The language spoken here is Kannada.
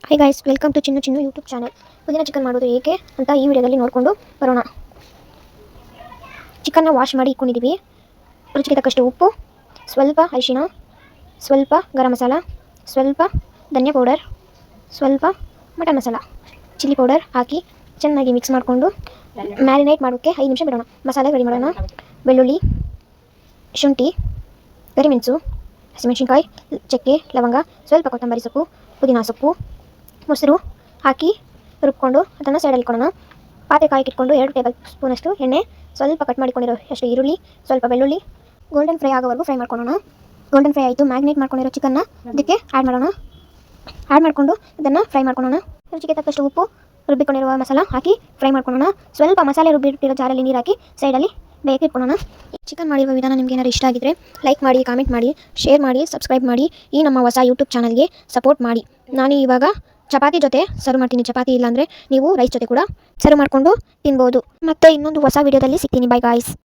Hi guys, welcome to Chinnu Chinnu YouTube channel. ಪುದೀನ ಚಿಕನ್ ಮಾಡೋದು ಏಕೆ ಅಂತ ಈ ವಿಡಿಯೋದಲ್ಲಿ ನೋಡಿಕೊಂಡು ಬರೋಣ. ಚಿಕನ್ನ ವಾಶ್ ಮಾಡಿ ಇಟ್ಕೊಂಡಿದ್ದೀವಿ. ರುಚಿಗೆ ತಕ್ಕಷ್ಟು ಉಪ್ಪು, ಸ್ವಲ್ಪ ಅರಿಶಿಣ, ಸ್ವಲ್ಪ ಗರಂ ಮಸಾಲ, ಸ್ವಲ್ಪ ಧನಿಯಾ ಪೌಡರ್, ಸ್ವಲ್ಪ ಮಟನ್ ಮಸಾಲ, ಚಿಲ್ಲಿ ಪೌಡರ್ ಹಾಕಿ ಚೆನ್ನಾಗಿ ಮಿಕ್ಸ್ ಮಾಡಿಕೊಂಡು ಮ್ಯಾರಿನೇಟ್ ಮಾಡೋಕ್ಕೆ 5 ನಿಮಿಷ ಬಿಡೋಣ. ಮಸಾಲೆ ರೆಡಿ ಮಾಡೋಣ. ಬೆಳ್ಳುಳ್ಳಿ, ಶುಂಠಿ, ಕರಿಮೆಣಸು, ಹಸಿಮೆಣಸಿನ್ಕಾಯಿ, ಚಕ್ಕೆ, ಲವಂಗ, ಸ್ವಲ್ಪ ಕೊತ್ತಂಬರಿ ಸೊಪ್ಪು, ಪುದೀನ ಸೊಪ್ಪು, ಮೊಸರು ಹಾಕಿ ರುಬ್ಕೊಂಡು ಅದನ್ನು ಸೈಡಲ್ಲಿ ಇಟ್ಕೊಳ್ಳೋಣ. ಪಾತ್ರೆ ಕಾಯಿಗೆ ಇಟ್ಕೊಂಡು 2 ಟೇಬಲ್ ಸ್ಪೂನಷ್ಟು ಎಣ್ಣೆ, ಸ್ವಲ್ಪ ಕಟ್ ಮಾಡಿಕೊಂಡಿರೋ ಅಷ್ಟು ಈರುಳ್ಳಿ, ಸ್ವಲ್ಪ ಬೆಳ್ಳುಳ್ಳಿ ಗೋಲ್ಡನ್ ಫ್ರೈ ಆಗೋವರೆಗೂ ಫ್ರೈ ಮಾಡ್ಕೊಳ್ಳೋಣ. ಗೋಲ್ಡನ್ ಫ್ರೈ ಆಯಿತು. ಮ್ಯಾಗ್ನೇಟ್ ಮಾಡ್ಕೊಂಡಿರೋ ಚಿಕನ್ನ ಅದಕ್ಕೆ ಆ್ಯಡ್ ಮಾಡೋಣ. ಆ್ಯಡ್ ಮಾಡಿಕೊಂಡು ಅದನ್ನು ಫ್ರೈ ಮಾಡ್ಕೊಳ್ಳೋಣ. ರುಚಿಗೆ ತಕ್ಕಷ್ಟು ಉಪ್ಪು, ರುಬ್ಬಿಕೊಂಡಿರುವ ಮಸಾಲ ಹಾಕಿ ಫ್ರೈ ಮಾಡ್ಕೊಳ್ಳೋಣ. ಸ್ವಲ್ಪ ಮಸಾಲೆ ರುಬ್ಬಿಟ್ಟಿರೋ ಜಾರಲ್ಲಿ ನೀರು ಹಾಕಿ ಸೈಡಲ್ಲಿ ಬೇಯಕ್ಕೆ ಇಟ್ಕೊಳ್ಳೋಣ. ಚಿಕನ್ ಮಾಡಿರುವ ವಿಧಾನ ನಿಮಗೆ ಏನಾದ್ರು ಇಷ್ಟ ಆಗಿದ್ರೆ ಲೈಕ್ ಮಾಡಿ, ಕಾಮೆಂಟ್ ಮಾಡಿ, ಶೇರ್ ಮಾಡಿ, ಸಬ್ಸ್ಕ್ರೈಬ್ ಮಾಡಿ. ಈ ನಮ್ಮ ಹೊಸ ಯೂಟ್ಯೂಬ್ ಚಾನಲ್ಗೆ ಸಪೋರ್ಟ್ ಮಾಡಿ. ನಾನು ಇವಾಗ ಚಪಾತಿ ಜೊತೆ ಸರ್ವ್ ಮಾಡ್ತೀನಿ. ಚಪಾತಿ ಇಲ್ಲಾಂದರೆ ನೀವು ರೈಸ್ ಜೊತೆ ಕೂಡ ಸರ್ವ್ ಮಾಡಿಕೊಂಡು ತಿನ್ಬೋದು. ಮತ್ತೆ ಇನ್ನೊಂದು ಹೊಸ ವಿಡಿಯೋದಲ್ಲಿ ಸಿಗ್ತೀನಿ. By guys.